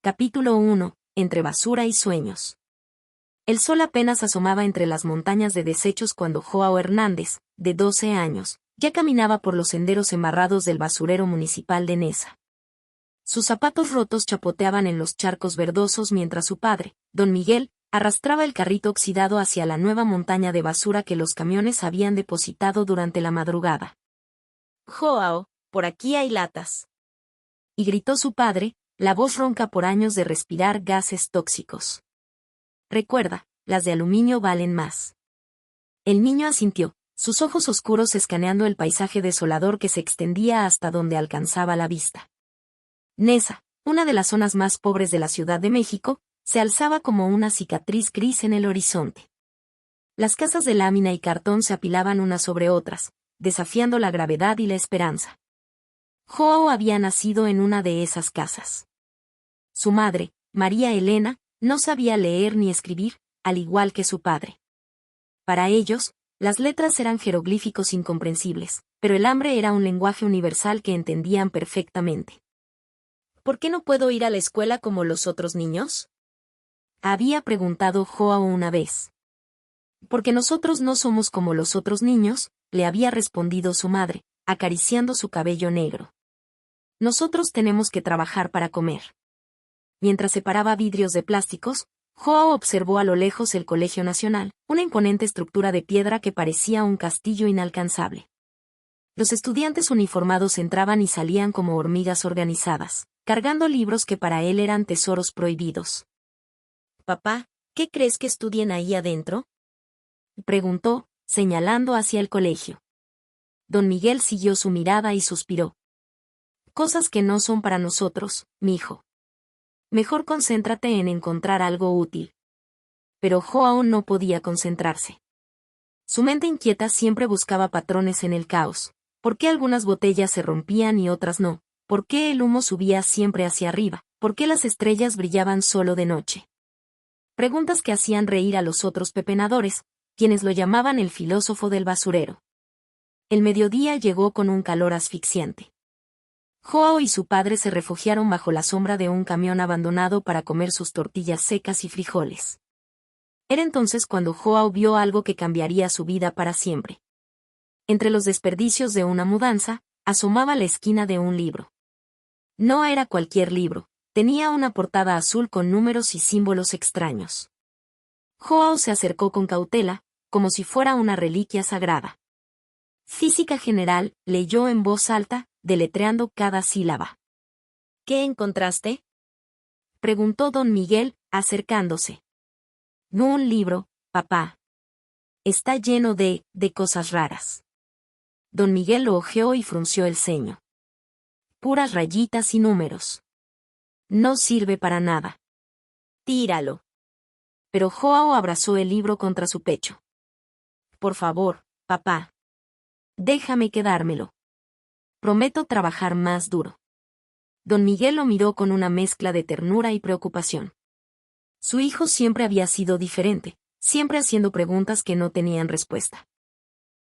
Capítulo 1. Entre basura y sueños. El sol apenas asomaba entre las montañas de desechos cuando Joao Hernández, de 12 años, ya caminaba por los senderos embarrados del basurero municipal de Neza. Sus zapatos rotos chapoteaban en los charcos verdosos mientras su padre, don Miguel, arrastraba el carrito oxidado hacia la nueva montaña de basura que los camiones habían depositado durante la madrugada. «Joao, por aquí hay latas», y gritó su padre, la voz ronca por años de respirar gases tóxicos. «Recuerda, las de aluminio valen más». El niño asintió, sus ojos oscuros escaneando el paisaje desolador que se extendía hasta donde alcanzaba la vista. Neza, una de las zonas más pobres de la Ciudad de México, se alzaba como una cicatriz gris en el horizonte. Las casas de lámina y cartón se apilaban unas sobre otras, desafiando la gravedad y la esperanza. Joao había nacido en una de esas casas. Su madre, María Elena, no sabía leer ni escribir, al igual que su padre. Para ellos, las letras eran jeroglíficos incomprensibles, pero el hambre era un lenguaje universal que entendían perfectamente. «¿Por qué no puedo ir a la escuela como los otros niños?», había preguntado Joao una vez. «Porque nosotros no somos como los otros niños», le había respondido su madre, acariciando su cabello negro. «Nosotros tenemos que trabajar para comer». Mientras separaba vidrios de plásticos, Joao observó a lo lejos el Colegio Nacional, una imponente estructura de piedra que parecía un castillo inalcanzable. Los estudiantes uniformados entraban y salían como hormigas organizadas, cargando libros que para él eran tesoros prohibidos. «Papá, ¿qué crees que estudien ahí adentro?», preguntó, señalando hacia el colegio. Don Miguel siguió su mirada y suspiró. «Cosas que no son para nosotros, mijo. Mejor concéntrate en encontrar algo útil». Pero Joao no podía concentrarse. Su mente inquieta siempre buscaba patrones en el caos. ¿Por qué algunas botellas se rompían y otras no? ¿Por qué el humo subía siempre hacia arriba? ¿Por qué las estrellas brillaban solo de noche? Preguntas que hacían reír a los otros pepenadores, quienes lo llamaban el filósofo del basurero. El mediodía llegó con un calor asfixiante. Joao y su padre se refugiaron bajo la sombra de un camión abandonado para comer sus tortillas secas y frijoles. Era entonces cuando Joao vio algo que cambiaría su vida para siempre. Entre los desperdicios de una mudanza, asomaba la esquina de un libro. No era cualquier libro, tenía una portada azul con números y símbolos extraños. Joao se acercó con cautela, como si fuera una reliquia sagrada. «Física general», leyó en voz alta, deletreando cada sílaba. «¿Qué encontraste?», preguntó don Miguel, acercándose. «No un libro, papá. Está lleno de cosas raras». Don Miguel lo hojeó y frunció el ceño. «Puras rayitas y números. No sirve para nada. Tíralo». Pero Joao abrazó el libro contra su pecho. «Por favor, papá. Déjame quedármelo. Prometo trabajar más duro». Don Miguel lo miró con una mezcla de ternura y preocupación. Su hijo siempre había sido diferente, siempre haciendo preguntas que no tenían respuesta.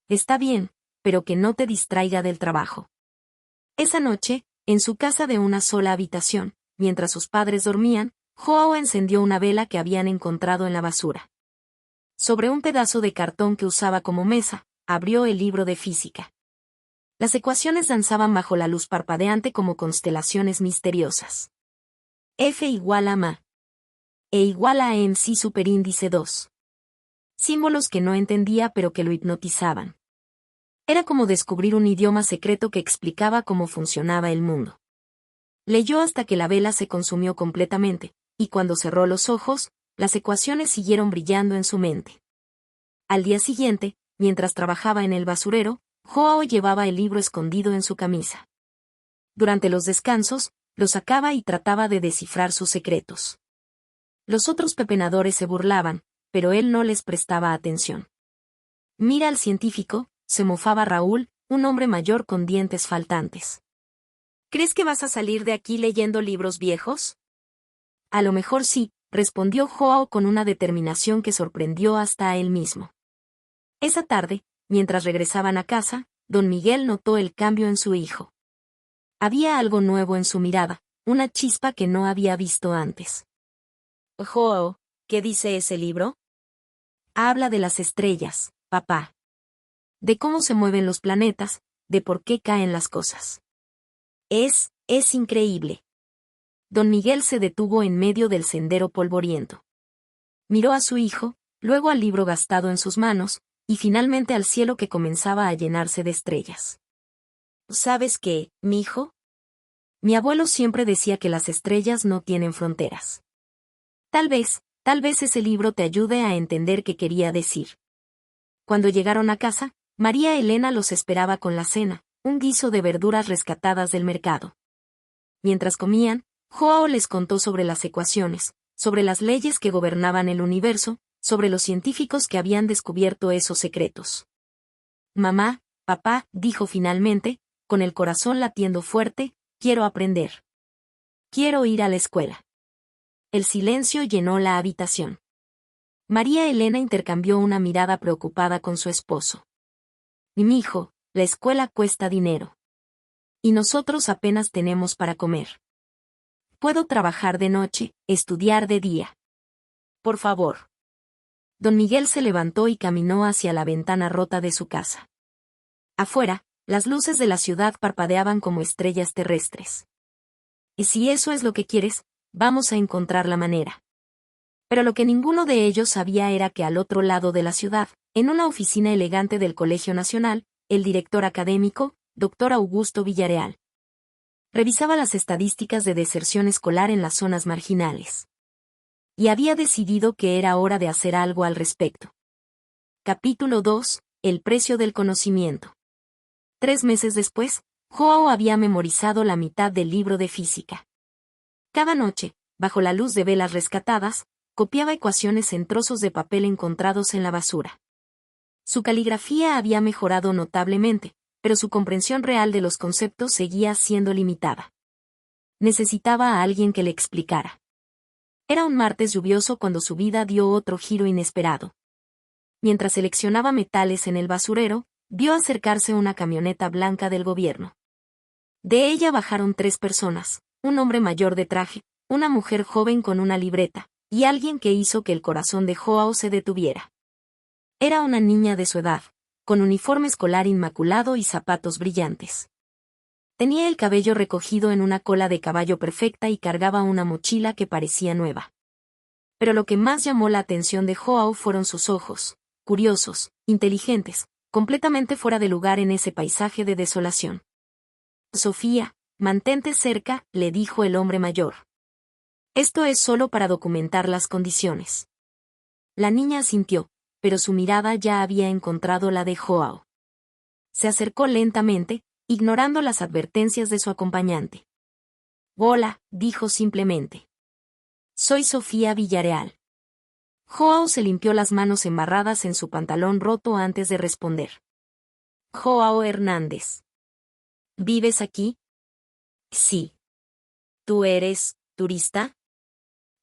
«Está bien, pero que no te distraiga del trabajo». Esa noche, en su casa de una sola habitación, mientras sus padres dormían, Joao encendió una vela que habían encontrado en la basura. Sobre un pedazo de cartón que usaba como mesa, abrió el libro de física. Las ecuaciones danzaban bajo la luz parpadeante como constelaciones misteriosas. F igual a ma. E igual a MC superíndice 2. Símbolos que no entendía pero que lo hipnotizaban. Era como descubrir un idioma secreto que explicaba cómo funcionaba el mundo. Leyó hasta que la vela se consumió completamente, y cuando cerró los ojos, las ecuaciones siguieron brillando en su mente. Al día siguiente, mientras trabajaba en el basurero, Joao llevaba el libro escondido en su camisa. Durante los descansos, lo sacaba y trataba de descifrar sus secretos. Los otros pepenadores se burlaban, pero él no les prestaba atención. «Mira al científico», se mofaba Raúl, un hombre mayor con dientes faltantes. «¿Crees que vas a salir de aquí leyendo libros viejos?». «A lo mejor sí», respondió Joao con una determinación que sorprendió hasta a él mismo. Esa tarde, mientras regresaban a casa, don Miguel notó el cambio en su hijo. Había algo nuevo en su mirada, una chispa que no había visto antes. Joao, ¿qué dice ese libro? Habla de las estrellas, papá. De cómo se mueven los planetas, de por qué caen las cosas. Es increíble. Don Miguel se detuvo en medio del sendero polvoriento. Miró a su hijo, luego al libro gastado en sus manos, y finalmente al cielo que comenzaba a llenarse de estrellas. ¿Sabes qué, mi hijo? Mi abuelo siempre decía que las estrellas no tienen fronteras. Tal vez ese libro te ayude a entender qué quería decir. Cuando llegaron a casa, María Elena los esperaba con la cena, un guiso de verduras rescatadas del mercado. Mientras comían, Joao les contó sobre las ecuaciones, sobre las leyes que gobernaban el universo, sobre los científicos que habían descubierto esos secretos. Mamá, papá, dijo finalmente, con el corazón latiendo fuerte, quiero aprender. Quiero ir a la escuela. El silencio llenó la habitación. María Elena intercambió una mirada preocupada con su esposo. Mi hijo, la escuela cuesta dinero. Y nosotros apenas tenemos para comer. Puedo trabajar de noche, estudiar de día. Por favor. Don Miguel se levantó y caminó hacia la ventana rota de su casa. Afuera, las luces de la ciudad parpadeaban como estrellas terrestres. Y si eso es lo que quieres, vamos a encontrar la manera. Pero lo que ninguno de ellos sabía era que al otro lado de la ciudad, en una oficina elegante del Colegio Nacional, el director académico, Dr. Augusto Villareal, revisaba las estadísticas de deserción escolar en las zonas marginales. Y había decidido que era hora de hacer algo al respecto. Capítulo 2. El precio del conocimiento. 3 meses después, Joao había memorizado la mitad del libro de física. Cada noche, bajo la luz de velas rescatadas, copiaba ecuaciones en trozos de papel encontrados en la basura. Su caligrafía había mejorado notablemente, pero su comprensión real de los conceptos seguía siendo limitada. Necesitaba a alguien que le explicara. Era un martes lluvioso cuando su vida dio otro giro inesperado. Mientras seleccionaba metales en el basurero, vio acercarse una camioneta blanca del gobierno. De ella bajaron 3 personas, un hombre mayor de traje, una mujer joven con una libreta, y alguien que hizo que el corazón de Joao se detuviera. Era una niña de su edad, con uniforme escolar inmaculado y zapatos brillantes. Tenía el cabello recogido en una cola de caballo perfecta y cargaba una mochila que parecía nueva. Pero lo que más llamó la atención de Joao fueron sus ojos, curiosos, inteligentes, completamente fuera de lugar en ese paisaje de desolación. Sofía, mantente cerca, le dijo el hombre mayor. Esto es solo para documentar las condiciones. La niña asintió, pero su mirada ya había encontrado la de Joao. Se acercó lentamente, ignorando las advertencias de su acompañante. Hola, dijo simplemente. Soy Sofía Villareal. Joao se limpió las manos embarradas en su pantalón roto antes de responder. Joao Hernández. ¿Vives aquí? Sí. ¿Tú eres turista?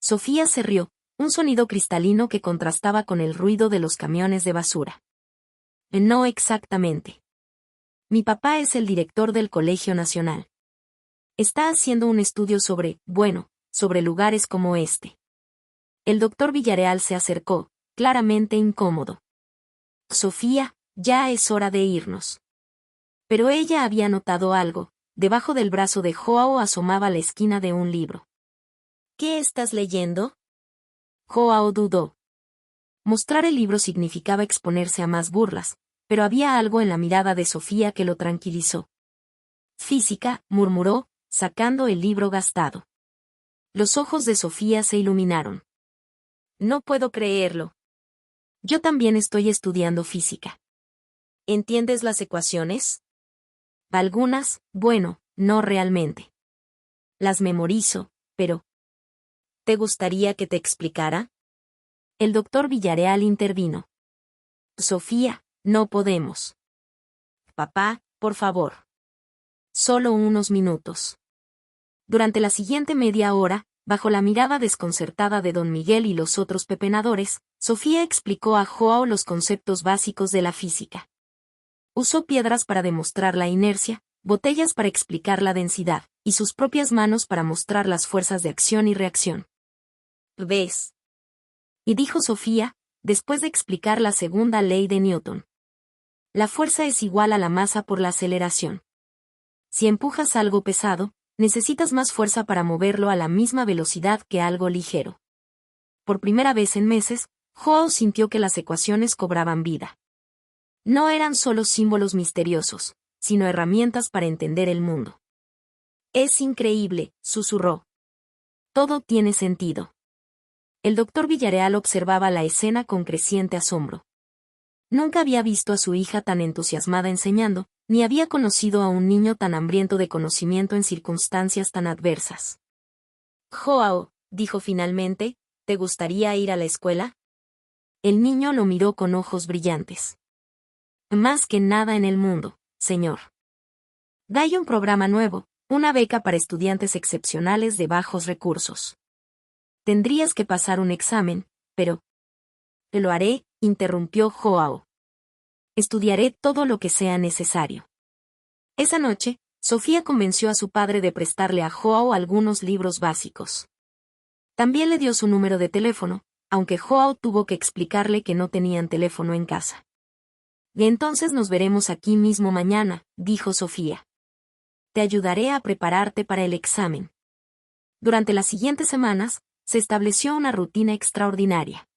Sofía se rió, un sonido cristalino que contrastaba con el ruido de los camiones de basura. No exactamente. Mi papá es el director del Colegio Nacional. Está haciendo un estudio sobre lugares como este. El doctor Villareal se acercó, claramente incómodo. Sofía, ya es hora de irnos. Pero ella había notado algo, debajo del brazo de Joao asomaba la esquina de un libro. ¿Qué estás leyendo? Joao dudó. Mostrar el libro significaba exponerse a más burlas, pero había algo en la mirada de Sofía que lo tranquilizó. Física, murmuró, sacando el libro gastado. Los ojos de Sofía se iluminaron. No puedo creerlo. Yo también estoy estudiando física. ¿Entiendes las ecuaciones? Algunas, no realmente. Las memorizo, pero... ¿Te gustaría que te explicara? El doctor Villareal intervino. Sofía, no podemos. Papá, por favor. Solo unos minutos. Durante la siguiente media hora, bajo la mirada desconcertada de don Miguel y los otros pepenadores, Sofía explicó a Joao los conceptos básicos de la física. Usó piedras para demostrar la inercia, botellas para explicar la densidad, y sus propias manos para mostrar las fuerzas de acción y reacción. ¿Ves? Y dijo Sofía, después de explicar la segunda ley de Newton. La fuerza es igual a la masa por la aceleración. Si empujas algo pesado, necesitas más fuerza para moverlo a la misma velocidad que algo ligero. Por primera vez en meses, Joao sintió que las ecuaciones cobraban vida. No eran solo símbolos misteriosos, sino herramientas para entender el mundo. Es increíble, susurró. Todo tiene sentido. El doctor Villarreal observaba la escena con creciente asombro. Nunca había visto a su hija tan entusiasmada enseñando, ni había conocido a un niño tan hambriento de conocimiento en circunstancias tan adversas. Joao, dijo finalmente, ¿te gustaría ir a la escuela? El niño lo miró con ojos brillantes. Más que nada en el mundo, señor. Hay un programa nuevo, una beca para estudiantes excepcionales de bajos recursos. Tendrías que pasar un examen, pero... Te lo haré, interrumpió Joao. Estudiaré todo lo que sea necesario. Esa noche, Sofía convenció a su padre de prestarle a Joao algunos libros básicos. También le dio su número de teléfono, aunque Joao tuvo que explicarle que no tenían teléfono en casa. Y entonces nos veremos aquí mismo mañana, dijo Sofía. Te ayudaré a prepararte para el examen. Durante las siguientes semanas, se estableció una rutina extraordinaria.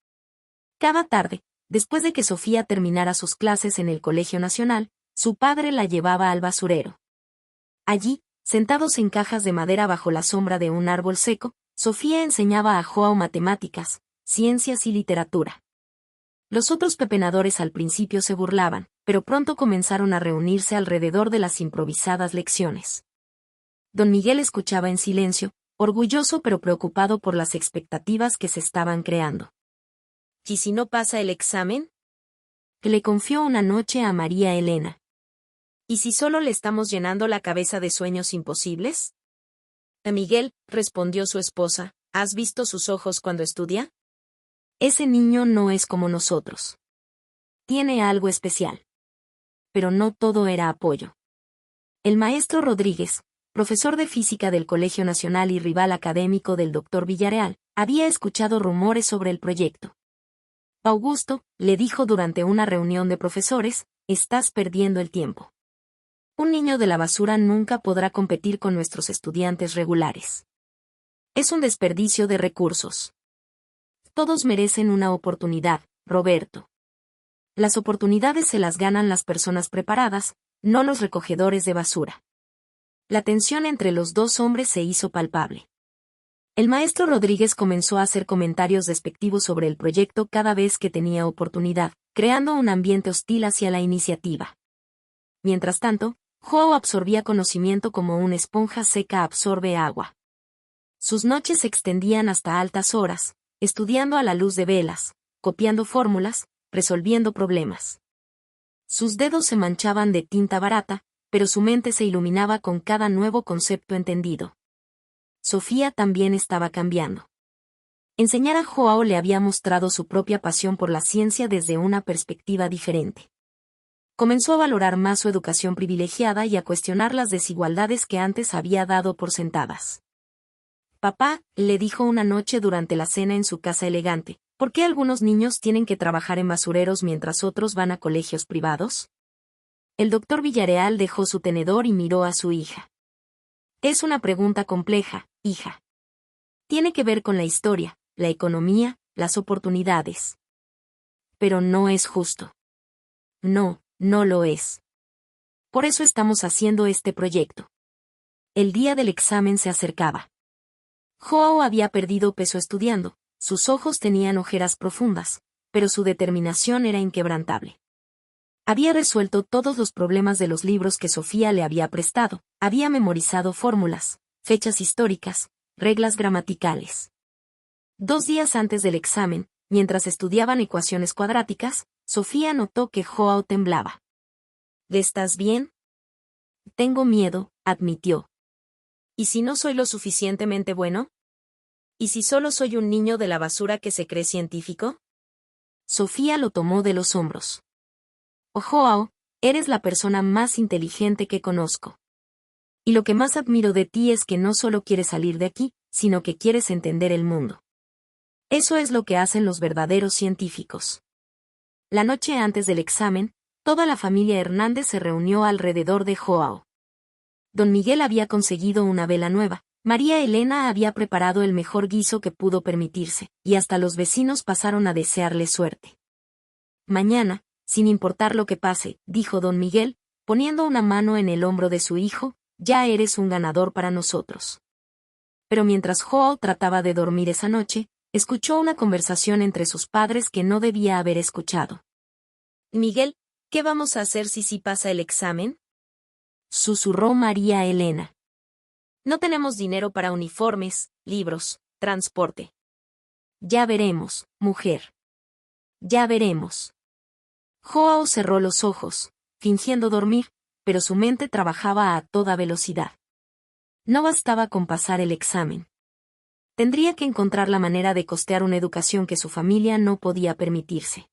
Cada tarde, después de que Sofía terminara sus clases en el Colegio Nacional, su padre la llevaba al basurero. Allí, sentados en cajas de madera bajo la sombra de un árbol seco, Sofía enseñaba a Joao matemáticas, ciencias y literatura. Los otros pepenadores al principio se burlaban, pero pronto comenzaron a reunirse alrededor de las improvisadas lecciones. Don Miguel escuchaba en silencio, orgulloso pero preocupado por las expectativas que se estaban creando. ¿Y si no pasa el examen? Que le confió una noche a María Elena. ¿Y si solo le estamos llenando la cabeza de sueños imposibles? Miguel, respondió su esposa, ¿has visto sus ojos cuando estudia? Ese niño no es como nosotros. Tiene algo especial. Pero no todo era apoyo. El maestro Rodríguez, profesor de física del Colegio Nacional y rival académico del doctor Villarreal, había escuchado rumores sobre el proyecto. Augusto, le dijo durante una reunión de profesores, estás perdiendo el tiempo. Un niño de la basura nunca podrá competir con nuestros estudiantes regulares. Es un desperdicio de recursos. Todos merecen una oportunidad, Roberto. Las oportunidades se las ganan las personas preparadas, no los recogedores de basura. La tensión entre los dos hombres se hizo palpable. El maestro Rodríguez comenzó a hacer comentarios despectivos sobre el proyecto cada vez que tenía oportunidad, creando un ambiente hostil hacia la iniciativa. Mientras tanto, Joao absorbía conocimiento como una esponja seca absorbe agua. Sus noches se extendían hasta altas horas, estudiando a la luz de velas, copiando fórmulas, resolviendo problemas. Sus dedos se manchaban de tinta barata, pero su mente se iluminaba con cada nuevo concepto entendido. Sofía también estaba cambiando. Enseñar a Joao le había mostrado su propia pasión por la ciencia desde una perspectiva diferente. Comenzó a valorar más su educación privilegiada y a cuestionar las desigualdades que antes había dado por sentadas. Papá, le dijo una noche durante la cena en su casa elegante, ¿por qué algunos niños tienen que trabajar en basureros mientras otros van a colegios privados? El doctor Villarreal dejó su tenedor y miró a su hija. Es una pregunta compleja, hija. Tiene que ver con la historia, la economía, las oportunidades. Pero no es justo. No, no lo es. Por eso estamos haciendo este proyecto. El día del examen se acercaba. Joao había perdido peso estudiando, sus ojos tenían ojeras profundas, pero su determinación era inquebrantable. Había resuelto todos los problemas de los libros que Sofía le había prestado, había memorizado fórmulas, fechas históricas, reglas gramaticales. 2 días antes del examen, mientras estudiaban ecuaciones cuadráticas, Sofía notó que Joao temblaba. ¿Estás bien? Tengo miedo, admitió. ¿Y si no soy lo suficientemente bueno? ¿Y si solo soy un niño de la basura que se cree científico? Sofía lo tomó de los hombros. Oh, Joao, eres la persona más inteligente que conozco. Y lo que más admiro de ti es que no solo quieres salir de aquí, sino que quieres entender el mundo. Eso es lo que hacen los verdaderos científicos. La noche antes del examen, toda la familia Hernández se reunió alrededor de Joao. Don Miguel había conseguido una vela nueva, María Elena había preparado el mejor guiso que pudo permitirse, y hasta los vecinos pasaron a desearle suerte. Mañana, sin importar lo que pase, dijo don Miguel, poniendo una mano en el hombro de su hijo, ya eres un ganador para nosotros. Pero mientras Joao trataba de dormir esa noche, escuchó una conversación entre sus padres que no debía haber escuchado. Miguel, ¿qué vamos a hacer si sí pasa el examen?, susurró María Elena. No tenemos dinero para uniformes, libros, transporte. Ya veremos, mujer. Ya veremos. Joao cerró los ojos, fingiendo dormir, pero su mente trabajaba a toda velocidad. No bastaba con pasar el examen. Tendría que encontrar la manera de costear una educación que su familia no podía permitirse.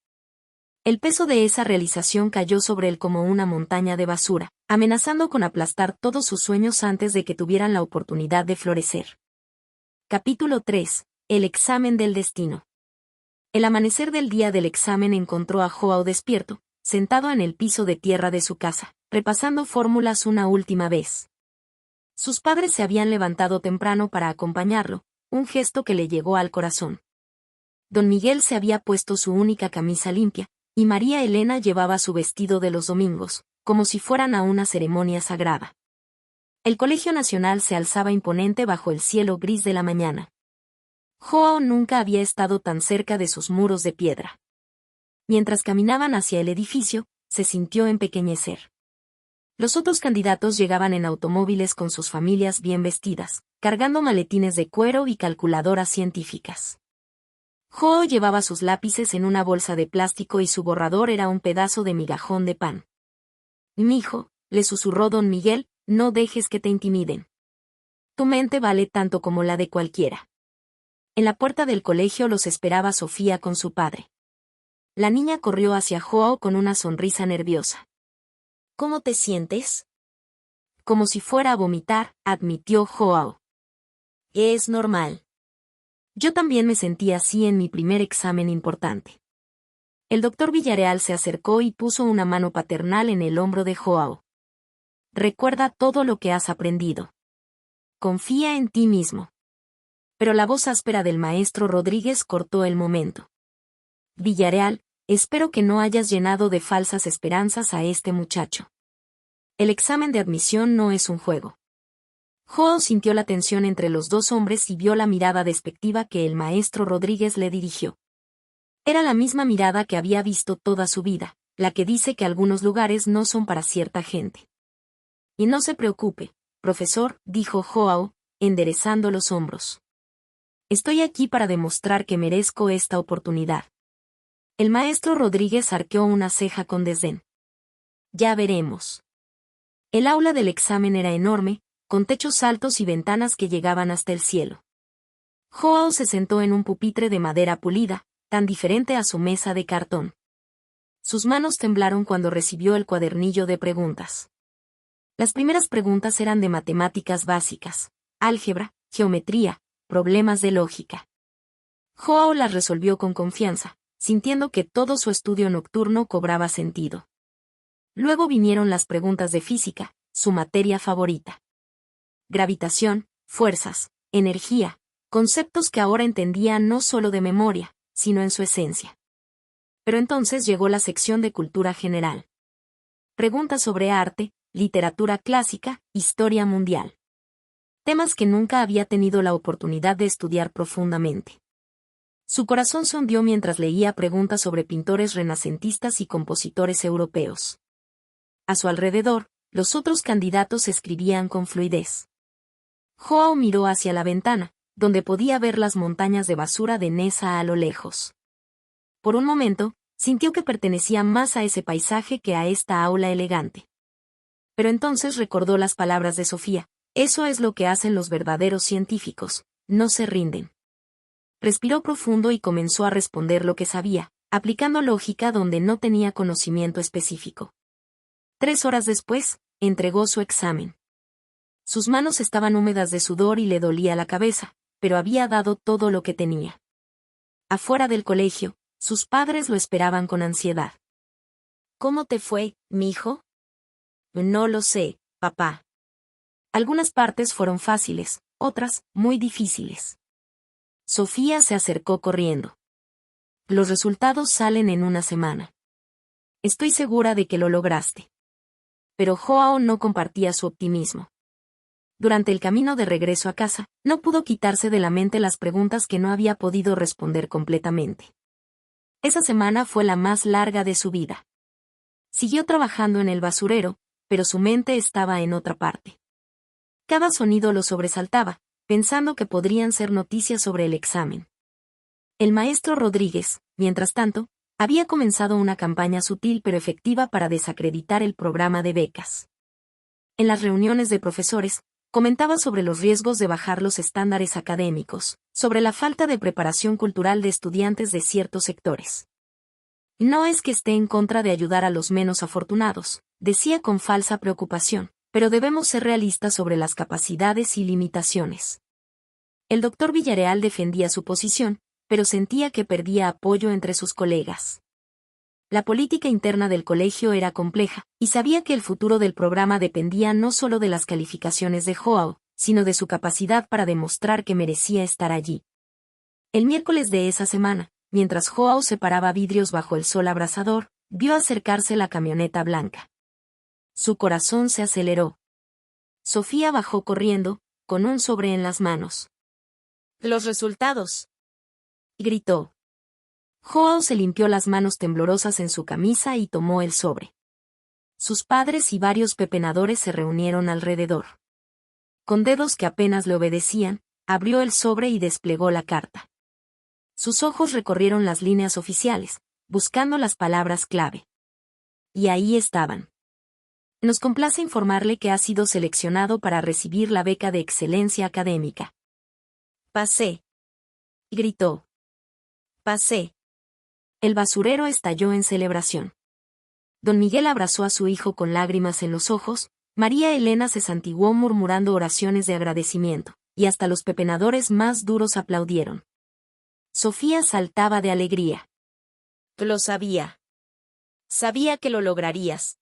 El peso de esa realización cayó sobre él como una montaña de basura, amenazando con aplastar todos sus sueños antes de que tuvieran la oportunidad de florecer. Capítulo 3. El examen del destino. El amanecer del día del examen encontró a Joao despierto, sentado en el piso de tierra de su casa, repasando fórmulas una última vez. Sus padres se habían levantado temprano para acompañarlo, un gesto que le llegó al corazón. Don Miguel se había puesto su única camisa limpia, y María Elena llevaba su vestido de los domingos, como si fueran a una ceremonia sagrada. El Colegio Nacional se alzaba imponente bajo el cielo gris de la mañana. Joao nunca había estado tan cerca de sus muros de piedra. Mientras caminaban hacia el edificio, se sintió empequeñecer. Los otros candidatos llegaban en automóviles con sus familias bien vestidas, cargando maletines de cuero y calculadoras científicas. Joao llevaba sus lápices en una bolsa de plástico y su borrador era un pedazo de migajón de pan. «Mijo», le susurró don Miguel, «no dejes que te intimiden. Tu mente vale tanto como la de cualquiera». En la puerta del colegio los esperaba Sofía con su padre. La niña corrió hacia Joao con una sonrisa nerviosa. «¿Cómo te sientes?» «Como si fuera a vomitar», admitió Joao. «Es normal. Yo también me sentí así en mi primer examen importante». El doctor Villarreal se acercó y puso una mano paternal en el hombro de Joao. «Recuerda todo lo que has aprendido. Confía en ti mismo». Pero la voz áspera del maestro Rodríguez cortó el momento. «Villarreal, espero que no hayas llenado de falsas esperanzas a este muchacho. El examen de admisión no es un juego». Joao sintió la tensión entre los dos hombres y vio la mirada despectiva que el maestro Rodríguez le dirigió. Era la misma mirada que había visto toda su vida, la que dice que algunos lugares no son para cierta gente. «Y no se preocupe, profesor», dijo Joao, enderezando los hombros. «Estoy aquí para demostrar que merezco esta oportunidad». El maestro Rodríguez arqueó una ceja con desdén. «Ya veremos». El aula del examen era enorme, con techos altos y ventanas que llegaban hasta el cielo. Joao se sentó en un pupitre de madera pulida, tan diferente a su mesa de cartón. Sus manos temblaron cuando recibió el cuadernillo de preguntas. Las primeras preguntas eran de matemáticas básicas, álgebra, geometría, problemas de lógica. Joao las resolvió con confianza, sintiendo que todo su estudio nocturno cobraba sentido. Luego vinieron las preguntas de física, su materia favorita. Gravitación, fuerzas, energía, conceptos que ahora entendía no solo de memoria, sino en su esencia. Pero entonces llegó la sección de cultura general. Preguntas sobre arte, literatura clásica, historia mundial. Temas que nunca había tenido la oportunidad de estudiar profundamente. Su corazón se hundió mientras leía preguntas sobre pintores renacentistas y compositores europeos. A su alrededor, los otros candidatos escribían con fluidez. Joao miró hacia la ventana, donde podía ver las montañas de basura de Neza a lo lejos. Por un momento, sintió que pertenecía más a ese paisaje que a esta aula elegante. Pero entonces recordó las palabras de Sofía: «Eso es lo que hacen los verdaderos científicos, no se rinden». Respiró profundo y comenzó a responder lo que sabía, aplicando lógica donde no tenía conocimiento específico. 3 horas después, entregó su examen. Sus manos estaban húmedas de sudor y le dolía la cabeza, pero había dado todo lo que tenía. Afuera del colegio, sus padres lo esperaban con ansiedad. ¿Cómo te fue, mijo? No lo sé, papá. Algunas partes fueron fáciles, otras, muy difíciles. Sofía se acercó corriendo. Los resultados salen en una semana. Estoy segura de que lo lograste. Pero Joao no compartía su optimismo. Durante el camino de regreso a casa, no pudo quitarse de la mente las preguntas que no había podido responder completamente. Esa semana fue la más larga de su vida. Siguió trabajando en el basurero, pero su mente estaba en otra parte. Cada sonido lo sobresaltaba, pensando que podrían ser noticias sobre el examen. El maestro Rodríguez, mientras tanto, había comenzado una campaña sutil pero efectiva para desacreditar el programa de becas. En las reuniones de profesores, comentaba sobre los riesgos de bajar los estándares académicos, sobre la falta de preparación cultural de estudiantes de ciertos sectores. No es que esté en contra de ayudar a los menos afortunados, decía con falsa preocupación, pero debemos ser realistas sobre las capacidades y limitaciones. El doctor Villarreal defendía su posición, pero sentía que perdía apoyo entre sus colegas. La política interna del colegio era compleja, y sabía que el futuro del programa dependía no solo de las calificaciones de Joao, sino de su capacidad para demostrar que merecía estar allí. El miércoles de esa semana, mientras Joao separaba vidrios bajo el sol abrasador, vio acercarse la camioneta blanca. Su corazón se aceleró. Sofía bajó corriendo, con un sobre en las manos. «¡Los resultados!», gritó. Joao se limpió las manos temblorosas en su camisa y tomó el sobre. Sus padres y varios pepenadores se reunieron alrededor. Con dedos que apenas le obedecían, abrió el sobre y desplegó la carta. Sus ojos recorrieron las líneas oficiales, buscando las palabras clave. Y ahí estaban. Nos complace informarle que ha sido seleccionado para recibir la beca de excelencia académica. «Pasé», gritó. «Pasé». El basurero estalló en celebración. Don Miguel abrazó a su hijo con lágrimas en los ojos, María Elena se santiguó murmurando oraciones de agradecimiento, y hasta los pepenadores más duros aplaudieron. Sofía saltaba de alegría. «Lo sabía. Sabía que lo lograrías».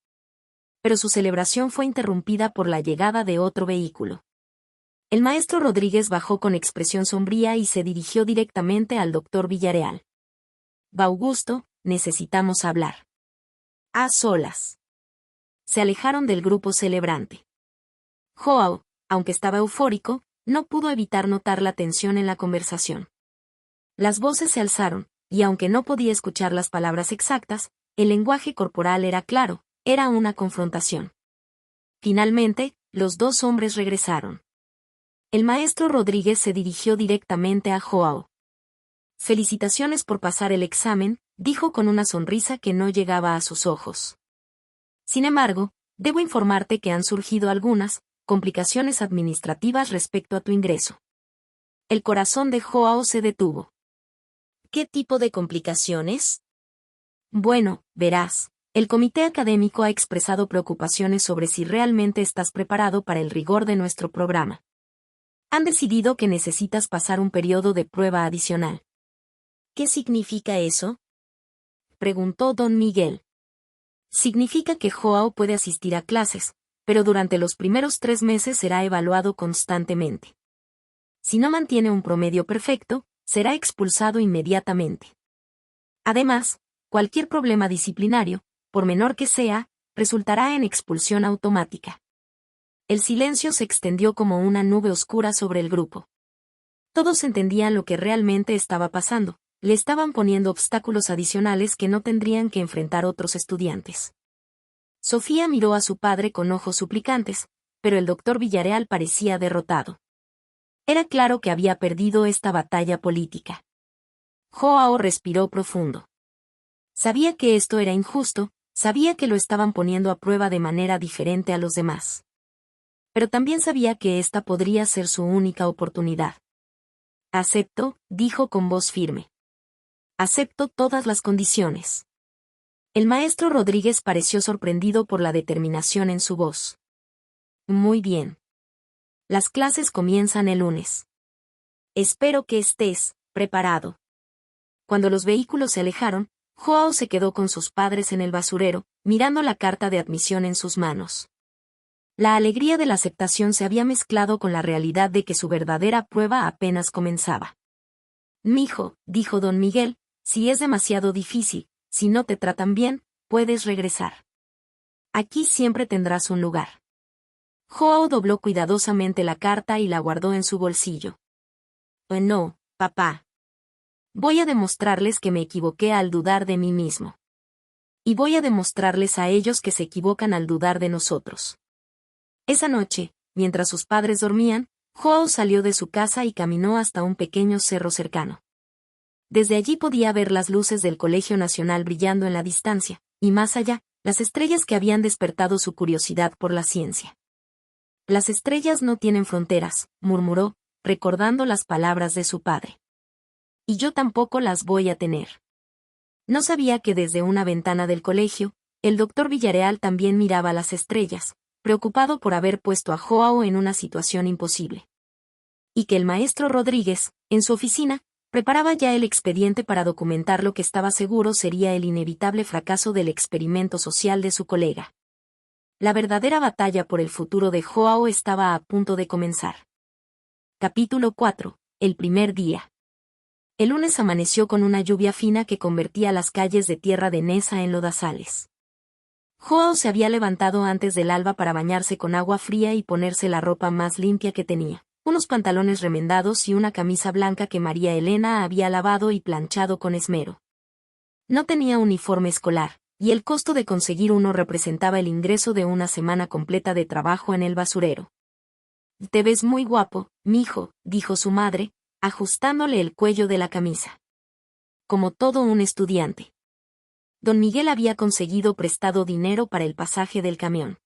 Pero su celebración fue interrumpida por la llegada de otro vehículo. El maestro Rodríguez bajó con expresión sombría y se dirigió directamente al doctor Villarreal. «Augusto, necesitamos hablar». «A solas». Se alejaron del grupo celebrante. Joao, aunque estaba eufórico, no pudo evitar notar la tensión en la conversación. Las voces se alzaron, y aunque no podía escuchar las palabras exactas, el lenguaje corporal era claro, era una confrontación. Finalmente, los dos hombres regresaron. El maestro Rodríguez se dirigió directamente a Joao. «Felicitaciones por pasar el examen», dijo con una sonrisa que no llegaba a sus ojos. «Sin embargo, debo informarte que han surgido algunas complicaciones administrativas respecto a tu ingreso». El corazón de Joao se detuvo. «¿Qué tipo de complicaciones?». «Bueno, verás, el comité académico ha expresado preocupaciones sobre si realmente estás preparado para el rigor de nuestro programa. Han decidido que necesitas pasar un periodo de prueba adicional». «¿Qué significa eso?», preguntó don Miguel. «Significa que Joao puede asistir a clases, pero durante los primeros 3 meses será evaluado constantemente. Si no mantiene un promedio perfecto, será expulsado inmediatamente. Además, cualquier problema disciplinario, por menor que sea, resultará en expulsión automática». El silencio se extendió como una nube oscura sobre el grupo. Todos entendían lo que realmente estaba pasando. Le estaban poniendo obstáculos adicionales que no tendrían que enfrentar otros estudiantes. Sofía miró a su padre con ojos suplicantes, pero el doctor Villarreal parecía derrotado. Era claro que había perdido esta batalla política. Joao respiró profundo. Sabía que esto era injusto, sabía que lo estaban poniendo a prueba de manera diferente a los demás. Pero también sabía que esta podría ser su única oportunidad. «Acepto», dijo con voz firme. «Acepto todas las condiciones». El maestro Rodríguez pareció sorprendido por la determinación en su voz. «Muy bien. Las clases comienzan el lunes. Espero que estés preparado. Cuando los vehículos se alejaron, Joao se quedó con sus padres en el basurero, mirando la carta de admisión en sus manos. La alegría de la aceptación se había mezclado con la realidad de que su verdadera prueba apenas comenzaba. «Mijo», dijo don Miguel, «si es demasiado difícil, si no te tratan bien, puedes regresar. Aquí siempre tendrás un lugar». Joao dobló cuidadosamente la carta y la guardó en su bolsillo. «No, papá. Voy a demostrarles que me equivoqué al dudar de mí mismo. Y voy a demostrarles a ellos que se equivocan al dudar de nosotros». Esa noche, mientras sus padres dormían, Joao salió de su casa y caminó hasta un pequeño cerro cercano. Desde allí podía ver las luces del Colegio Nacional brillando en la distancia, y más allá, las estrellas que habían despertado su curiosidad por la ciencia. «Las estrellas no tienen fronteras», murmuró, recordando las palabras de su padre. «Y yo tampoco las voy a tener». No sabía que desde una ventana del colegio, el doctor Villarreal también miraba las estrellas, preocupado por haber puesto a Joao en una situación imposible. Y que el maestro Rodríguez, en su oficina, preparaba ya el expediente para documentar lo que estaba seguro sería el inevitable fracaso del experimento social de su colega. La verdadera batalla por el futuro de Joao estaba a punto de comenzar. Capítulo 4. El primer día. El lunes amaneció con una lluvia fina que convertía las calles de tierra de Neza en lodazales. Joao se había levantado antes del alba para bañarse con agua fría y ponerse la ropa más limpia que tenía, unos pantalones remendados y una camisa blanca que María Elena había lavado y planchado con esmero. No tenía uniforme escolar, y el costo de conseguir uno representaba el ingreso de una semana completa de trabajo en el basurero. «Te ves muy guapo, mijo», dijo su madre, ajustándole el cuello de la camisa. Como todo un estudiante. Don Miguel había conseguido prestado dinero para el pasaje del camión.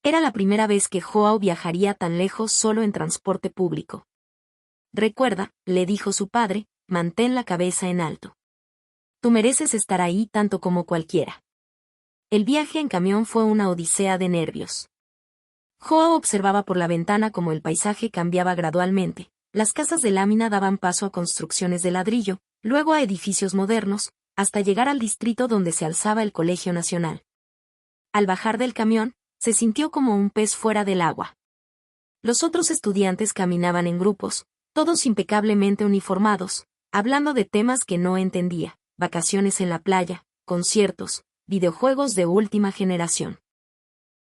Era la primera vez que Joao viajaría tan lejos solo en transporte público. «Recuerda», le dijo su padre, «mantén la cabeza en alto. Tú mereces estar ahí tanto como cualquiera». El viaje en camión fue una odisea de nervios. Joao observaba por la ventana cómo el paisaje cambiaba gradualmente. Las casas de lámina daban paso a construcciones de ladrillo, luego a edificios modernos, hasta llegar al distrito donde se alzaba el Colegio Nacional. Al bajar del camión, se sintió como un pez fuera del agua. Los otros estudiantes caminaban en grupos, todos impecablemente uniformados, hablando de temas que no entendía, vacaciones en la playa, conciertos, videojuegos de última generación.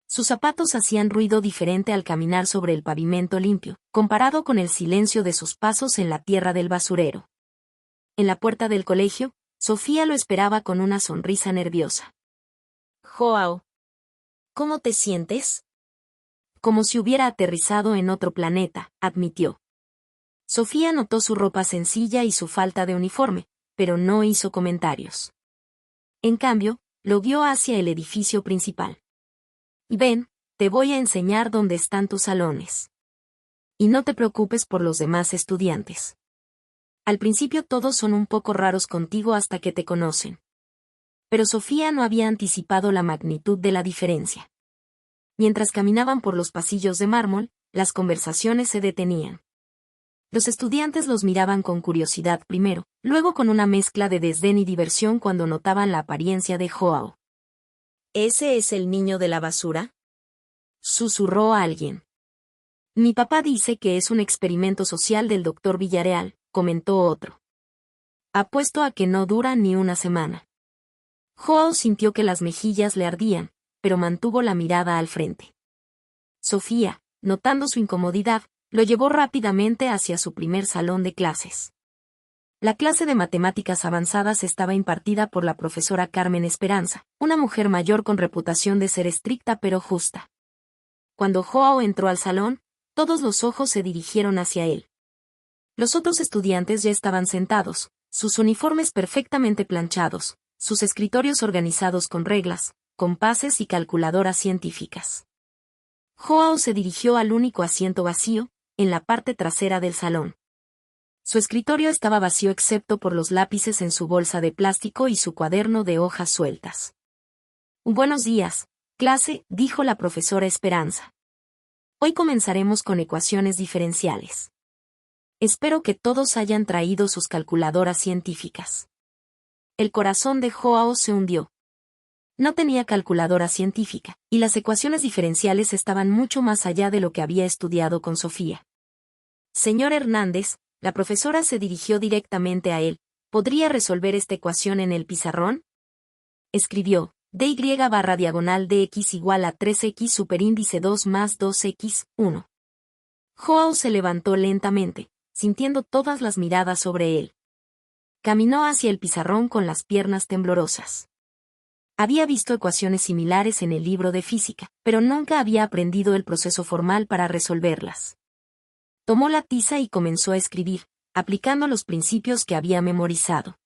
Sus zapatos hacían ruido diferente al caminar sobre el pavimento limpio, comparado con el silencio de sus pasos en la tierra del basurero. En la puerta del colegio, Sofía lo esperaba con una sonrisa nerviosa. «Joao, ¿cómo te sientes?» «Como si hubiera aterrizado en otro planeta», admitió. Sofía notó su ropa sencilla y su falta de uniforme, pero no hizo comentarios. En cambio, lo guió hacia el edificio principal. «Ven, te voy a enseñar dónde están tus salones. Y no te preocupes por los demás estudiantes. Al principio todos son un poco raros contigo hasta que te conocen». Pero Sofía no había anticipado la magnitud de la diferencia. Mientras caminaban por los pasillos de mármol, las conversaciones se detenían. Los estudiantes los miraban con curiosidad primero, luego con una mezcla de desdén y diversión cuando notaban la apariencia de Joao. «¿Ese es el niño de la basura?», susurró a alguien. «Mi papá dice que es un experimento social del doctor Villarreal», comentó otro. «Apuesto a que no dura ni una semana». Joao sintió que las mejillas le ardían, pero mantuvo la mirada al frente. Sofía, notando su incomodidad, lo llevó rápidamente hacia su primer salón de clases. La clase de matemáticas avanzadas estaba impartida por la profesora Carmen Esperanza, una mujer mayor con reputación de ser estricta pero justa. Cuando Joao entró al salón, todos los ojos se dirigieron hacia él. Los otros estudiantes ya estaban sentados, sus uniformes perfectamente planchados, sus escritorios organizados con reglas, compases y calculadoras científicas. Joao se dirigió al único asiento vacío, en la parte trasera del salón. Su escritorio estaba vacío excepto por los lápices en su bolsa de plástico y su cuaderno de hojas sueltas. «Buenos días, clase», dijo la profesora Esperanza. Hoy comenzaremos con ecuaciones diferenciales. Espero que todos hayan traído sus calculadoras científicas. El corazón de Joao se hundió. No tenía calculadora científica, y las ecuaciones diferenciales estaban mucho más allá de lo que había estudiado con Sofía. Señor Hernández, la profesora se dirigió directamente a él. ¿Podría resolver esta ecuación en el pizarrón? Escribió, dy/diagonal dx igual a 3x superíndice 2 más 2x, 1. Joao se levantó lentamente, sintiendo todas las miradas sobre él. Caminó hacia el pizarrón con las piernas temblorosas. Había visto ecuaciones similares en el libro de física, pero nunca había aprendido el proceso formal para resolverlas. Tomó la tiza y comenzó a escribir, aplicando los principios que había memorizado.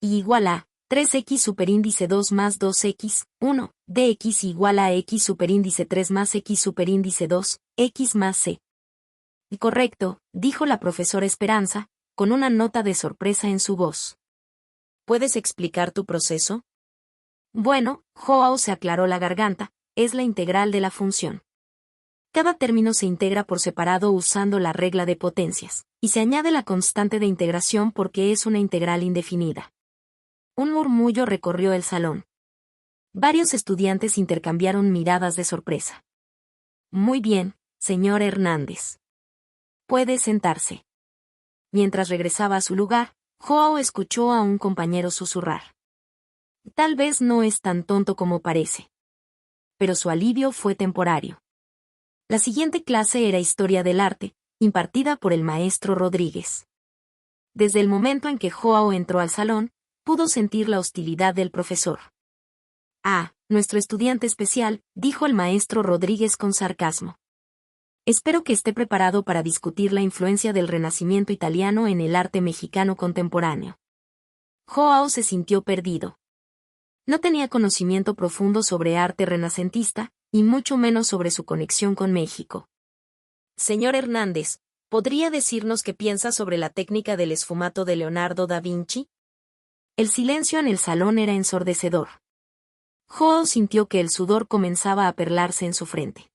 Y igual a 3x superíndice 2 más 2x, 1, dx igual a x superíndice 3 más x superíndice 2, x más c. Correcto, dijo la profesora Esperanza, con una nota de sorpresa en su voz. ¿Puedes explicar tu proceso? Bueno, Joao se aclaró la garganta, es la integral de la función. Cada término se integra por separado usando la regla de potencias, y se añade la constante de integración porque es una integral indefinida. Un murmullo recorrió el salón. Varios estudiantes intercambiaron miradas de sorpresa. Muy bien, señor Hernández. Puede sentarse. Mientras regresaba a su lugar, Joao escuchó a un compañero susurrar. Tal vez no es tan tonto como parece. Pero su alivio fue temporario. La siguiente clase era Historia del Arte, impartida por el maestro Rodríguez. Desde el momento en que Joao entró al salón, pudo sentir la hostilidad del profesor. Ah, nuestro estudiante especial, dijo el maestro Rodríguez con sarcasmo. Espero que esté preparado para discutir la influencia del Renacimiento italiano en el arte mexicano contemporáneo. Joao se sintió perdido. No tenía conocimiento profundo sobre arte renacentista, y mucho menos sobre su conexión con México. Señor Hernández, ¿podría decirnos qué piensa sobre la técnica del esfumato de Leonardo da Vinci? El silencio en el salón era ensordecedor. Joao sintió que el sudor comenzaba a perlarse en su frente.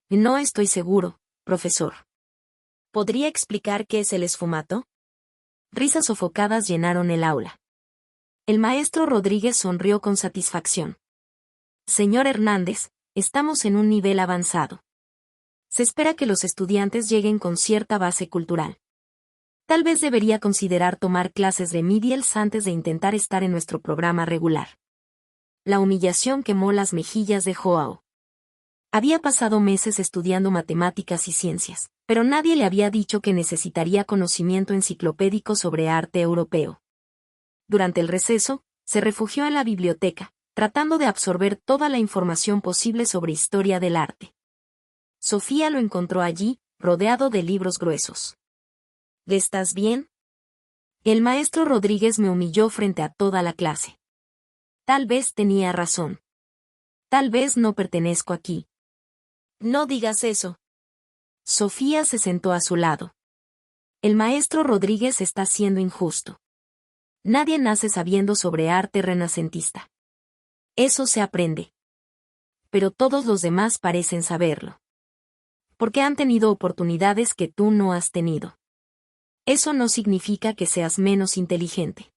No estoy seguro, profesor. ¿Podría explicar qué es el esfumato? Risas sofocadas llenaron el aula. El maestro Rodríguez sonrió con satisfacción. Señor Hernández, estamos en un nivel avanzado. Se espera que los estudiantes lleguen con cierta base cultural. Tal vez debería considerar tomar clases remedials antes de intentar estar en nuestro programa regular. La humillación quemó las mejillas de Joao. Había pasado meses estudiando matemáticas y ciencias, pero nadie le había dicho que necesitaría conocimiento enciclopédico sobre arte europeo. Durante el receso, se refugió en la biblioteca, tratando de absorber toda la información posible sobre historia del arte. Sofía lo encontró allí, rodeado de libros gruesos. ¿Estás bien? El maestro Rodríguez me humilló frente a toda la clase. Tal vez tenía razón. Tal vez no pertenezco aquí. No digas eso. Sofía se sentó a su lado. El maestro Rodríguez está siendo injusto. Nadie nace sabiendo sobre arte renacentista. Eso se aprende. Pero todos los demás parecen saberlo. Porque han tenido oportunidades que tú no has tenido. Eso no significa que seas menos inteligente.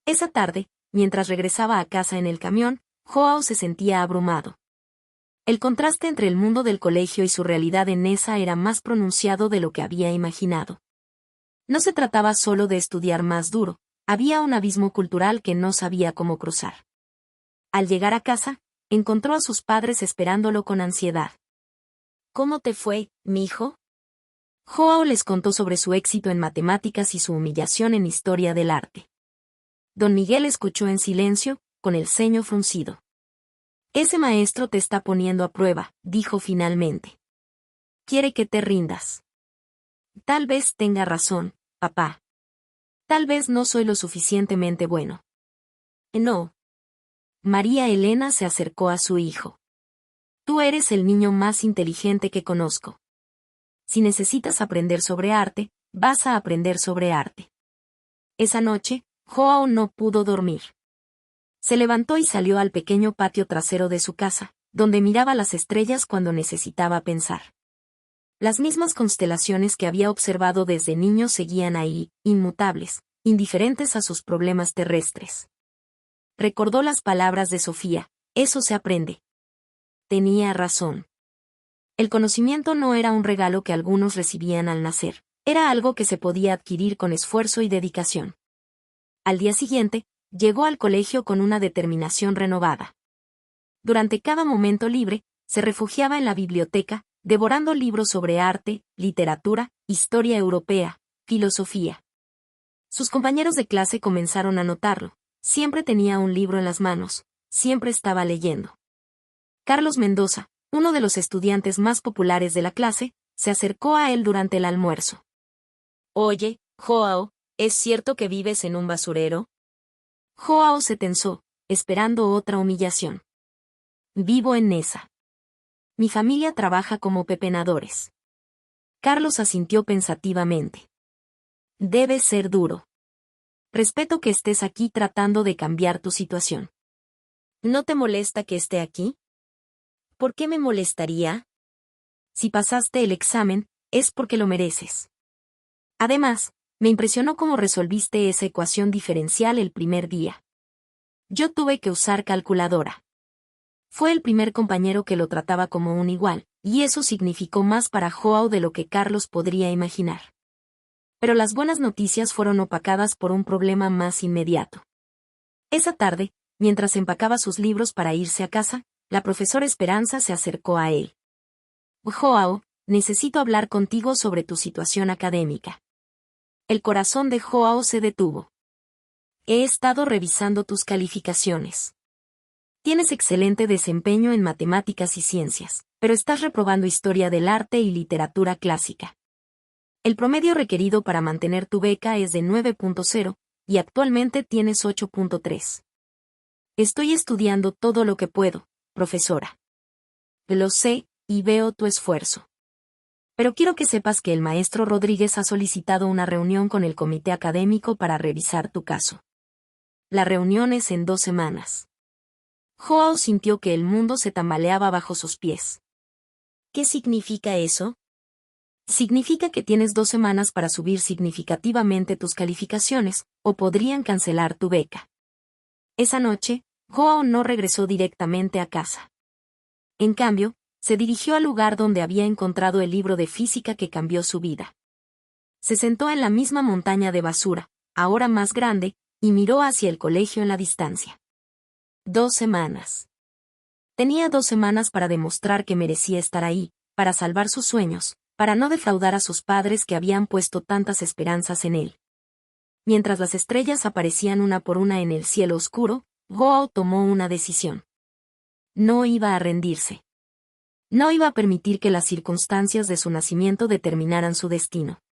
Esa tarde, mientras regresaba a casa en el camión, Joao se sentía abrumado. El contraste entre el mundo del colegio y su realidad en esa era más pronunciado de lo que había imaginado. No se trataba solo de estudiar más duro, había un abismo cultural que no sabía cómo cruzar. Al llegar a casa, encontró a sus padres esperándolo con ansiedad. ¿Cómo te fue, mijo? Joao les contó sobre su éxito en matemáticas y su humillación en historia del arte. Don Miguel escuchó en silencio, con el ceño fruncido. Ese maestro te está poniendo a prueba, dijo finalmente. Quiere que te rindas. Tal vez tenga razón, papá. Tal vez no soy lo suficientemente bueno. No. María Elena se acercó a su hijo. Tú eres el niño más inteligente que conozco. Si necesitas aprender sobre arte, vas a aprender sobre arte. Esa noche, Joao no pudo dormir. Se levantó y salió al pequeño patio trasero de su casa, donde miraba las estrellas cuando necesitaba pensar. Las mismas constelaciones que había observado desde niño seguían ahí, inmutables, indiferentes a sus problemas terrestres. Recordó las palabras de Sofía: eso se aprende. Tenía razón. El conocimiento no era un regalo que algunos recibían al nacer, era algo que se podía adquirir con esfuerzo y dedicación. Al día siguiente, llegó al colegio con una determinación renovada. Durante cada momento libre, se refugiaba en la biblioteca, devorando libros sobre arte, literatura, historia europea, filosofía. Sus compañeros de clase comenzaron a notarlo. Siempre tenía un libro en las manos, siempre estaba leyendo. Carlos Mendoza, uno de los estudiantes más populares de la clase, se acercó a él durante el almuerzo. «Oye, Joao, ¿es cierto que vives en un basurero?» Joao se tensó, esperando otra humillación. «Vivo en Nesa. Mi familia trabaja como pepenadores». Carlos asintió pensativamente. «Debe ser duro. Respeto que estés aquí tratando de cambiar tu situación. ¿No te molesta que esté aquí?» «¿Por qué me molestaría? Si pasaste el examen, es porque lo mereces. Además, me impresionó cómo resolviste esa ecuación diferencial el primer día. Yo tuve que usar calculadora». Fue el primer compañero que lo trataba como un igual, y eso significó más para Joao de lo que Carlos podría imaginar. Pero las buenas noticias fueron opacadas por un problema más inmediato. Esa tarde, mientras empacaba sus libros para irse a casa, la profesora Esperanza se acercó a él. «Joao, necesito hablar contigo sobre tu situación académica». El corazón de Joao se detuvo. «He estado revisando tus calificaciones. Tienes excelente desempeño en matemáticas y ciencias, pero estás reprobando historia del arte y literatura clásica. El promedio requerido para mantener tu beca es de 9.0, y actualmente tienes 8.3. Estoy estudiando todo lo que puedo, profesora. Lo sé, y veo tu esfuerzo. Pero quiero que sepas que el maestro Rodríguez ha solicitado una reunión con el comité académico para revisar tu caso. La reunión es en 2 semanas. Joao sintió que el mundo se tambaleaba bajo sus pies. ¿Qué significa eso? Significa que tienes 2 semanas para subir significativamente tus calificaciones, o podrían cancelar tu beca. Esa noche, Joao no regresó directamente a casa. En cambio, se dirigió al lugar donde había encontrado el libro de física que cambió su vida. Se sentó en la misma montaña de basura, ahora más grande, y miró hacia el colegio en la distancia. 2 semanas. Tenía 2 semanas para demostrar que merecía estar ahí, para salvar sus sueños, para no defraudar a sus padres que habían puesto tantas esperanzas en él. Mientras las estrellas aparecían una por una en el cielo oscuro, Joao tomó una decisión. No iba a rendirse. No iba a permitir que las circunstancias de su nacimiento determinaran su destino.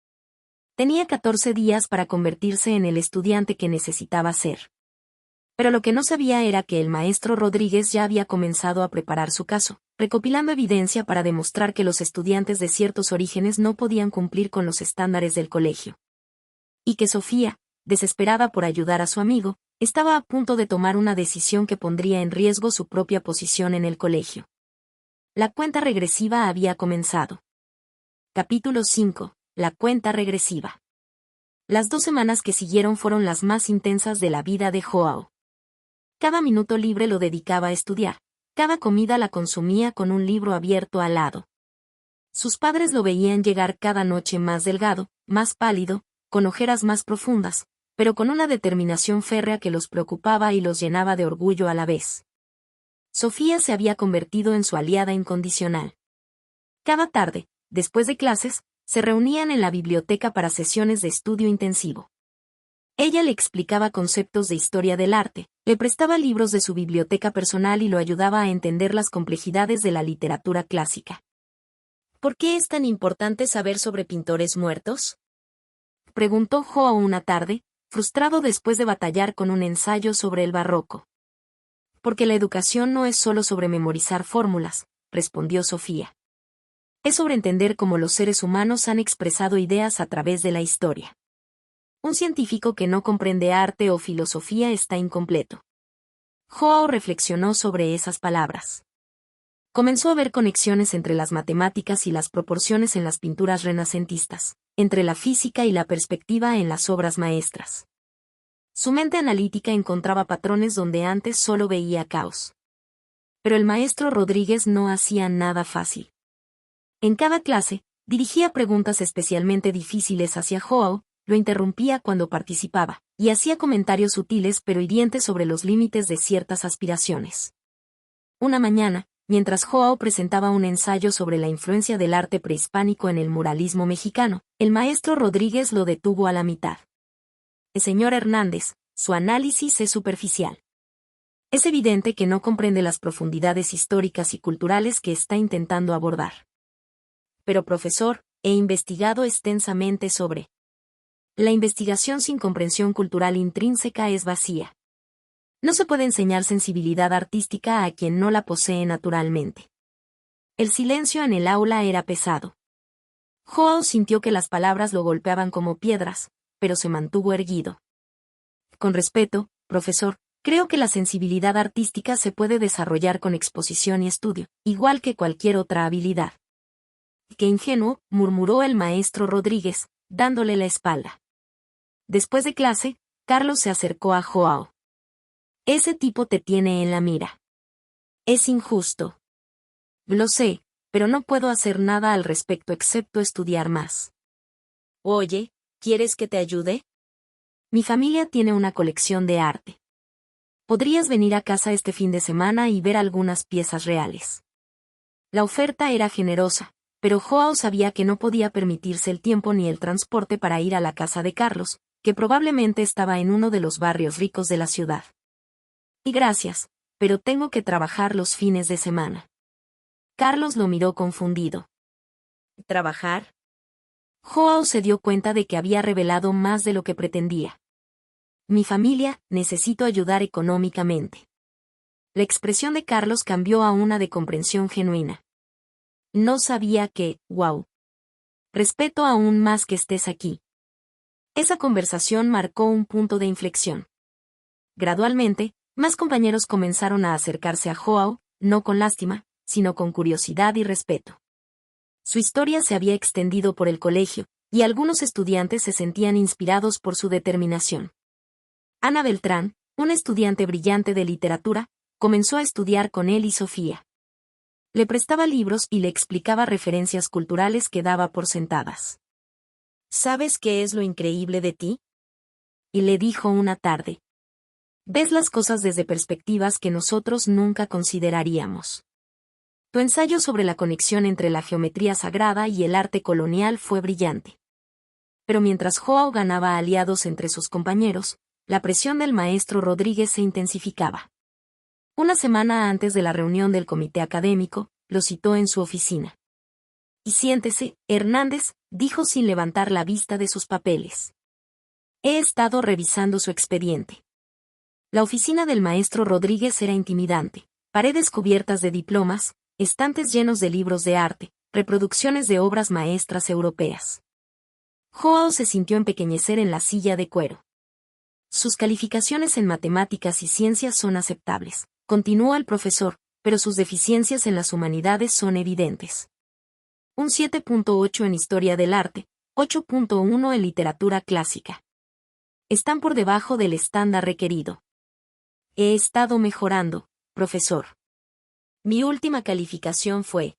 Tenía 14 días para convertirse en el estudiante que necesitaba ser. Pero lo que no sabía era que el maestro Rodríguez ya había comenzado a preparar su caso, recopilando evidencia para demostrar que los estudiantes de ciertos orígenes no podían cumplir con los estándares del colegio. Y que Sofía, desesperada por ayudar a su amigo, estaba a punto de tomar una decisión que pondría en riesgo su propia posición en el colegio. La cuenta regresiva había comenzado. Capítulo 5. La cuenta regresiva. Las 2 semanas que siguieron fueron las más intensas de la vida de Joao. Cada minuto libre lo dedicaba a estudiar, cada comida la consumía con un libro abierto al lado. Sus padres lo veían llegar cada noche más delgado, más pálido, con ojeras más profundas, pero con una determinación férrea que los preocupaba y los llenaba de orgullo a la vez. Sofía se había convertido en su aliada incondicional. Cada tarde, después de clases, se reunían en la biblioteca para sesiones de estudio intensivo. Ella le explicaba conceptos de historia del arte, le prestaba libros de su biblioteca personal y lo ayudaba a entender las complejidades de la literatura clásica. ¿Por qué es tan importante saber sobre pintores muertos?, preguntó Joao una tarde, frustrado después de batallar con un ensayo sobre el barroco. Porque la educación no es solo sobre memorizar fórmulas, respondió Sofía. Es sobre entender cómo los seres humanos han expresado ideas a través de la historia. Un científico que no comprende arte o filosofía está incompleto. Joao reflexionó sobre esas palabras. Comenzó a ver conexiones entre las matemáticas y las proporciones en las pinturas renacentistas, entre la física y la perspectiva en las obras maestras. Su mente analítica encontraba patrones donde antes solo veía caos. Pero el maestro Rodríguez no hacía nada fácil. En cada clase, dirigía preguntas especialmente difíciles hacia Joao, lo interrumpía cuando participaba, y hacía comentarios sutiles pero hirientes sobre los límites de ciertas aspiraciones. Una mañana, mientras Joao presentaba un ensayo sobre la influencia del arte prehispánico en el muralismo mexicano, el maestro Rodríguez lo detuvo a la mitad. Señor Hernández, su análisis es superficial. Es evidente que no comprende las profundidades históricas y culturales que está intentando abordar. Pero profesor, he investigado extensamente sobre. La investigación sin comprensión cultural intrínseca es vacía. No se puede enseñar sensibilidad artística a quien no la posee naturalmente. El silencio en el aula era pesado. Joao sintió que las palabras lo golpeaban como piedras, pero se mantuvo erguido. Con respeto, profesor, creo que la sensibilidad artística se puede desarrollar con exposición y estudio, igual que cualquier otra habilidad. ¡Qué ingenuo!, murmuró el maestro Rodríguez, dándole la espalda. Después de clase, Carlos se acercó a Joao. Ese tipo te tiene en la mira. Es injusto. Lo sé, pero no puedo hacer nada al respecto excepto estudiar más. Oye, ¿quieres que te ayude? Mi familia tiene una colección de arte. Podrías venir a casa este fin de semana y ver algunas piezas reales. La oferta era generosa, pero Joao sabía que no podía permitirse el tiempo ni el transporte para ir a la casa de Carlos, que probablemente estaba en uno de los barrios ricos de la ciudad. Y gracias, pero tengo que trabajar los fines de semana. Carlos lo miró confundido. ¿Trabajar? Joao se dio cuenta de que había revelado más de lo que pretendía. Mi familia, necesito ayudar económicamente. La expresión de Carlos cambió a una de comprensión genuina. No sabía que, wow. Respeto aún más que estés aquí. Esa conversación marcó un punto de inflexión. Gradualmente, más compañeros comenzaron a acercarse a Joao, no con lástima, sino con curiosidad y respeto. Su historia se había extendido por el colegio, y algunos estudiantes se sentían inspirados por su determinación. Ana Beltrán, una estudiante brillante de literatura, comenzó a estudiar con él y Sofía. Le prestaba libros y le explicaba referencias culturales que daba por sentadas. ¿Sabes qué es lo increíble de ti? Y le dijo una tarde. Ves las cosas desde perspectivas que nosotros nunca consideraríamos. Tu ensayo sobre la conexión entre la geometría sagrada y el arte colonial fue brillante. Pero mientras Joao ganaba aliados entre sus compañeros, la presión del maestro Rodríguez se intensificaba. Una semana antes de la reunión del comité académico, lo citó en su oficina. Y siéntese, Hernández, dijo sin levantar la vista de sus papeles. He estado revisando su expediente. La oficina del maestro Rodríguez era intimidante, paredes cubiertas de diplomas, estantes llenos de libros de arte, reproducciones de obras maestras europeas. Joao se sintió empequeñecer en la silla de cuero. Sus calificaciones en matemáticas y ciencias son aceptables, continuó el profesor, pero sus deficiencias en las humanidades son evidentes. Un 7.8 en historia del arte, 8.1 en literatura clásica. Están por debajo del estándar requerido. He estado mejorando, profesor. Mi última calificación fue.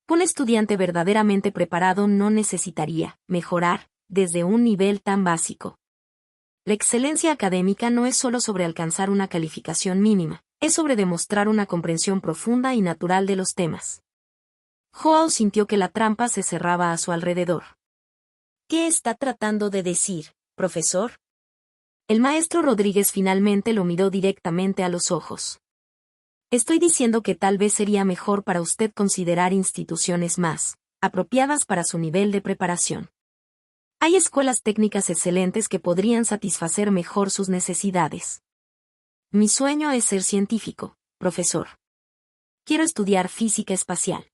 Un estudiante verdaderamente preparado no necesitaría mejorar desde un nivel tan básico. La excelencia académica no es solo sobre alcanzar una calificación mínima, es sobre demostrar una comprensión profunda y natural de los temas. Joao sintió que la trampa se cerraba a su alrededor. ¿Qué está tratando de decir, profesor? El maestro Rodríguez finalmente lo miró directamente a los ojos. Estoy diciendo que tal vez sería mejor para usted considerar instituciones más apropiadas para su nivel de preparación. Hay escuelas técnicas excelentes que podrían satisfacer mejor sus necesidades. Mi sueño es ser científico, profesor. Quiero estudiar física espacial.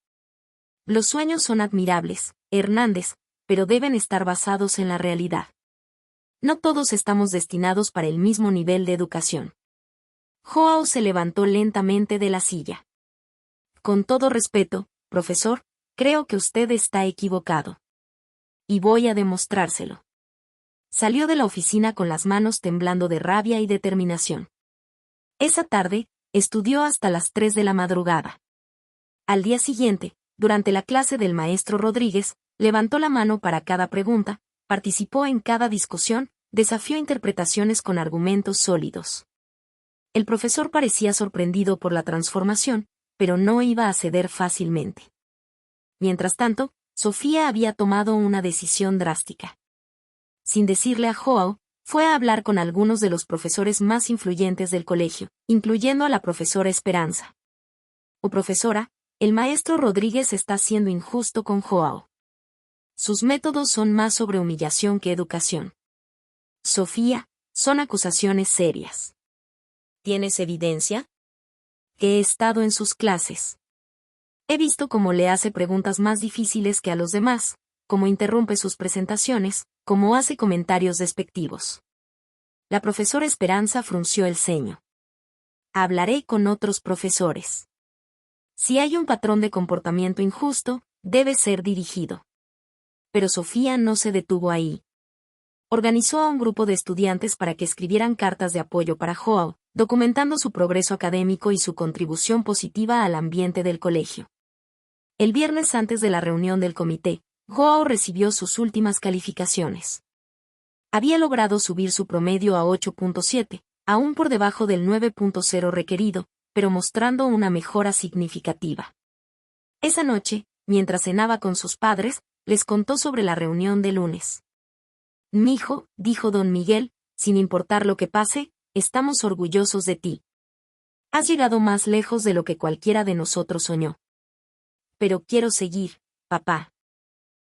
Los sueños son admirables, Hernández, pero deben estar basados en la realidad. No todos estamos destinados para el mismo nivel de educación. Joao se levantó lentamente de la silla. Con todo respeto, profesor, creo que usted está equivocado. Y voy a demostrárselo. Salió de la oficina con las manos temblando de rabia y determinación. Esa tarde, estudió hasta las 3 de la madrugada. Al día siguiente, durante la clase del maestro Rodríguez, levantó la mano para cada pregunta, participó en cada discusión, desafió interpretaciones con argumentos sólidos. El profesor parecía sorprendido por la transformación, pero no iba a ceder fácilmente. Mientras tanto, Sofía había tomado una decisión drástica. Sin decirle a Joao, fue a hablar con algunos de los profesores más influyentes del colegio, incluyendo a la profesora Esperanza. «Oh profesora, el maestro Rodríguez está siendo injusto con Joao. Sus métodos son más sobre humillación que educación. Sofía, son acusaciones serias. ¿Tienes evidencia?» «Que he estado en sus clases. He visto cómo le hace preguntas más difíciles que a los demás, cómo interrumpe sus presentaciones, cómo hace comentarios despectivos». La profesora Esperanza frunció el ceño. «Hablaré con otros profesores. Si hay un patrón de comportamiento injusto, debe ser dirigido». Pero Sofía no se detuvo ahí. Organizó a un grupo de estudiantes para que escribieran cartas de apoyo para Joao, documentando su progreso académico y su contribución positiva al ambiente del colegio. El viernes antes de la reunión del comité, Joao recibió sus últimas calificaciones. Había logrado subir su promedio a 8.7, aún por debajo del 9.0 requerido, pero mostrando una mejora significativa. Esa noche, mientras cenaba con sus padres, les contó sobre la reunión de lunes. «Mijo», dijo don Miguel, «sin importar lo que pase, estamos orgullosos de ti. Has llegado más lejos de lo que cualquiera de nosotros soñó. Pero quiero seguir, papá.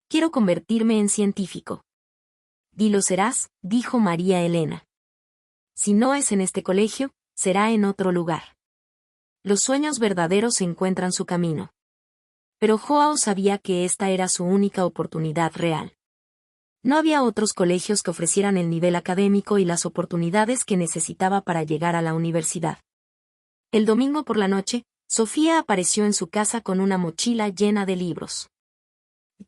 Quiero convertirme en científico». «Y lo serás», dijo María Elena. «Si no es en este colegio, será en otro lugar. Los sueños verdaderos encuentran su camino». Pero Joao sabía que esta era su única oportunidad real. No había otros colegios que ofrecieran el nivel académico y las oportunidades que necesitaba para llegar a la universidad. El domingo por la noche, Sofía apareció en su casa con una mochila llena de libros.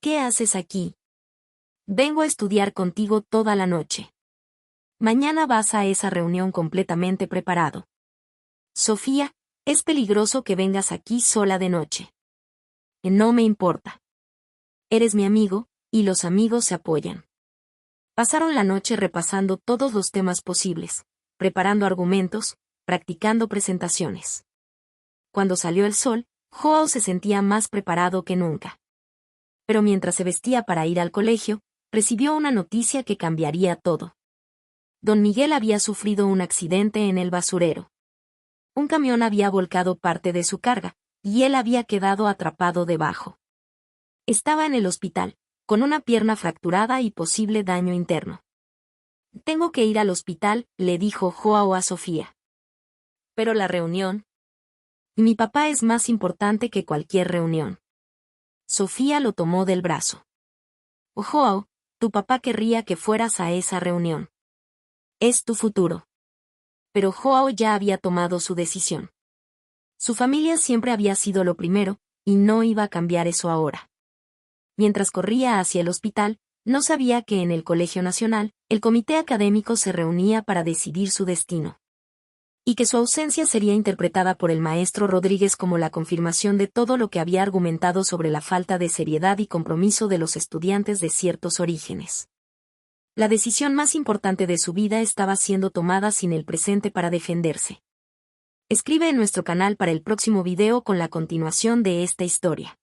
«¿Qué haces aquí?» «Vengo a estudiar contigo toda la noche. Mañana vas a esa reunión completamente preparado». «Sofía, es peligroso que vengas aquí sola de noche». «No me importa. Eres mi amigo, y los amigos se apoyan». Pasaron la noche repasando todos los temas posibles, preparando argumentos, practicando presentaciones. Cuando salió el sol, Joao se sentía más preparado que nunca. Pero mientras se vestía para ir al colegio, recibió una noticia que cambiaría todo. Don Miguel había sufrido un accidente en el basurero. Un camión había volcado parte de su carga, y él había quedado atrapado debajo. Estaba en el hospital, con una pierna fracturada y posible daño interno. «Tengo que ir al hospital», le dijo Joao a Sofía. «Pero la reunión». «Mi papá es más importante que cualquier reunión». Sofía lo tomó del brazo. «Oh, Joao, tu papá querría que fueras a esa reunión. Es tu futuro». Pero Joao ya había tomado su decisión. Su familia siempre había sido lo primero, y no iba a cambiar eso ahora. Mientras corría hacia el hospital, no sabía que en el Colegio Nacional, el comité académico se reunía para decidir su destino. Y que su ausencia sería interpretada por el maestro Rodríguez como la confirmación de todo lo que había argumentado sobre la falta de seriedad y compromiso de los estudiantes de ciertos orígenes. La decisión más importante de su vida estaba siendo tomada sin el presente para defenderse. Escribe en nuestro canal para el próximo video con la continuación de esta historia.